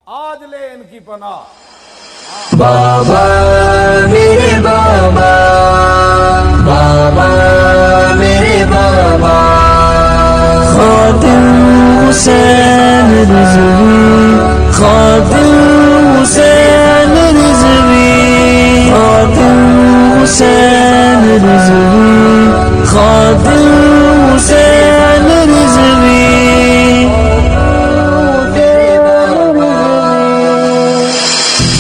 آج لے ان کی پناہ۔ بابا میرے بابا، بابا میرے بابا، خادم حسین رضوی، خادم حسین رضوی، خادم حسین رضوی، خادم حسین رضوی۔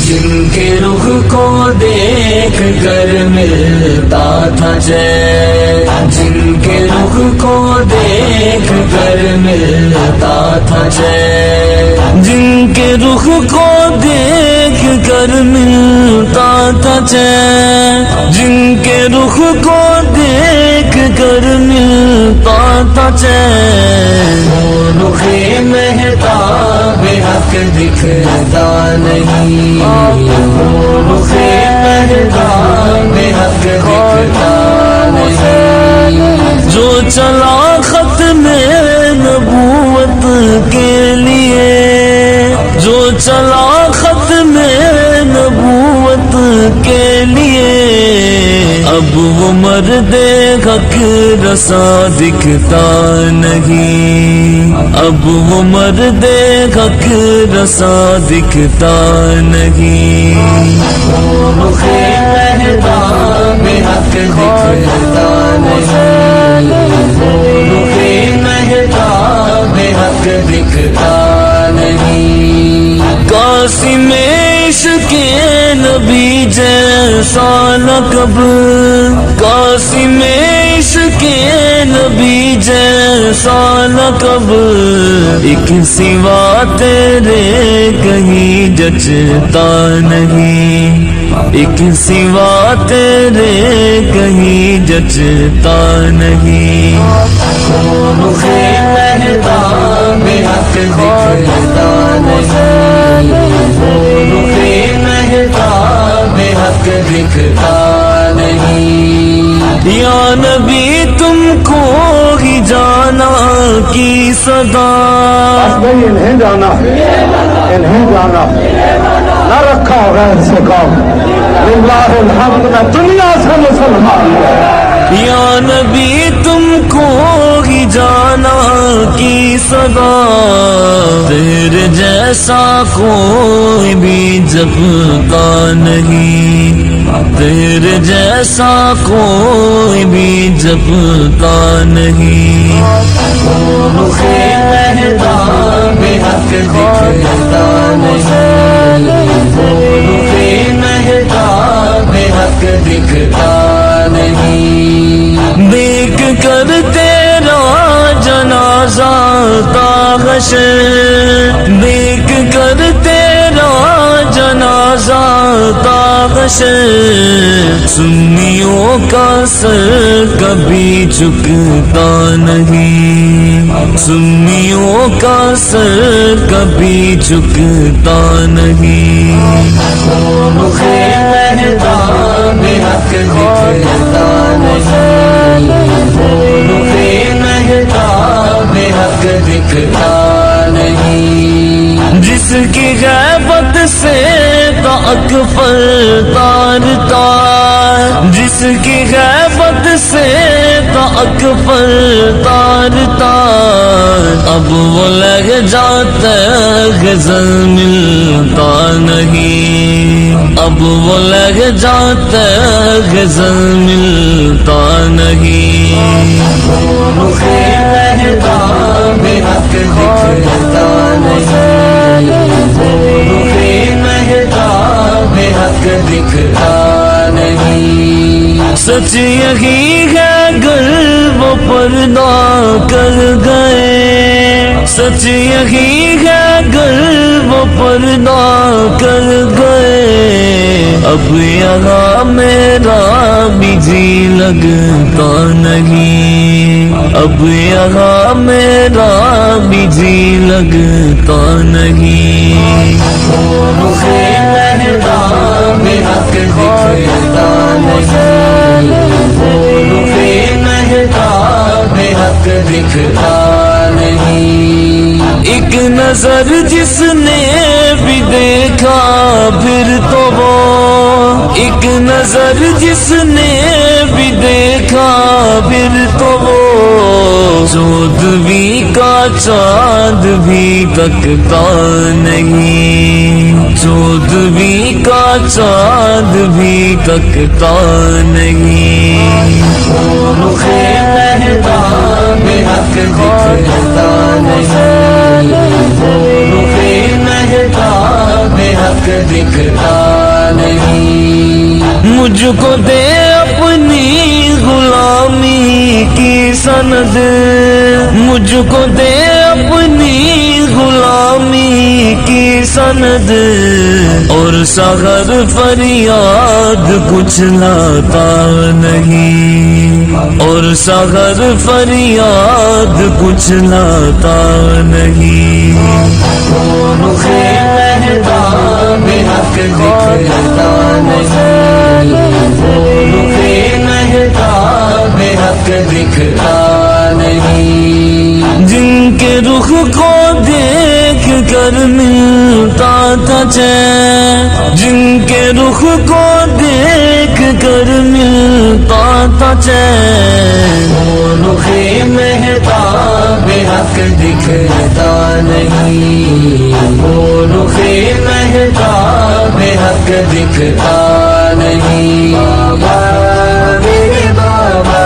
جن کے رخ کو دیکھ کر ملتا تھا چین، جن کے رخ کو دیکھ کر ملتا تھا چین، جن کے رخ کو دیکھ کر ملتا تھا چین، جن کے رخ کو دیکھ کر ملتا تھا چین، وہ رخ مہتاب حق دکھتا نہیں، وہ رخ مہتاب حق دکھتا نہیں، جو چلا ختم نبوت کے لیے، جو چلا ختم نبوت کے لیے، اب وہ مرد حق رسا دکھتا نہیں، اب وہ مرد حق رسا دکھتا نہیں، وہ رخ مہتاب حق دکھتا نہیں، وہ رخ مہتاب حق دکھتا نہیں۔ قاسم عشق نبی جیسا لقب، قاسم عشق نبی جیسا لقب، ایک سوا تیرے کہیں جچتا نہیں، ایک سوا تیرے کہیں جچتا نہیں، وہ رخ مہتاب حق دکھتا نہیں، وہ رخ مہتاب حق دکھتا نہیں۔ یا نبی تم کو ہی جانا کی صدا، انہیں جانا، انہیں جانا، نہ رکھا غیر سے کام، للہ الحمد میں دنیا سے مسلمان۔ یا نبی تم کو ہی جانا کی صدا، تیرے جیسا کوئی بھی جبتا نہیں، تیرے جیسا کوئی بھی جبتا نہیں، وہ رخ مہتاب حق دکھتا نہیں، وہ رخ مہتاب حق دکھتا نہیں۔ دیکھ کر تیرا جنازہ تاغشر، دیکھ کر تیرا جنازہ تاغشر، سنیوں کا سر کبھی جھکتا نہیں، سنیوں کا سر کبھی جھکتا نہیں، وہ رخ مہتاب حق دکھتا نہیں، وہ رخ مہتاب حق دکھتا نہیں۔ جس کی غیبت سے اکبر تار تار، جس کی غیبت سے اکبر تار تار، اب وہ لگ جاتا غزل ملتا نہیں، اب وہ لگ جاتا غزل ملتا نہیں، وہ رخ مہتاب حق دکھتا نہیں، وہ رخ مہتاب حق دکھتا نہیں۔ سچ یہی ہے گر وہ پردہ کر گئے، سچ یہی ہے گر وہ پردہ کر گئے، اب یہاں میرا بھی جی لگتا نہیں، اب یہاں میرا بھی جی لگتا نہیں، وہ رخ مہتاب حق دکھتا نہیں، وہ رخ مہتاب حق دکھتا نہیں۔ ایک نظر جس نے بھی نظر جس نے بھی دیکھا پھر تو وہ 14ویں کا چاند بھی تکتا نہیں، 14ویں کا چاند بھی تکتا نہیں، رخ مہتاب حق دکھتا نہیں، رخ مہتاب حق دکھتا نہیں، مجھ کو دے اپنی غلامی کی سند، مجھ کو دے اپنی غلامی کی سند، اور سحر فریاد کچھ لاتا نہیں، اور سحر فریاد کچھ لاتا نہیں، رخ مہتاب حق دکھتا نہیں، رخ مہتاب حق دکھتا نہیں، جن کے رخ کو دیکھ کر ملتا تھا چین، جن کے رخ کو دیکھ کر ملتا تھا چین، وہ رخ مہتاب حق دکھتا نہیں، وہ رخ مہتاب حق دکھتا نہیں، بابا میرے بابا،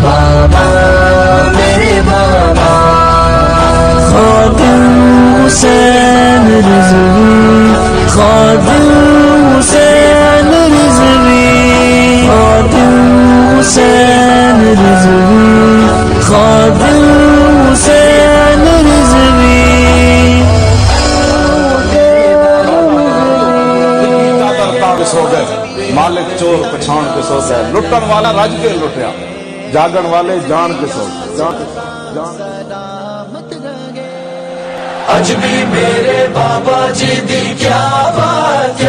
بابا میرے بابا، خادم حسین رضوی، خادم حسین رضوی، خادم حسین رضوی، خادم حسین رضوی۔ سو گئے مالک چور پچھان کے سو گئے، لٹن والا رج کے لٹیا، جاگن والے جان کے سو گئے۔ اج بھی میرے بابا جی دی کیا بات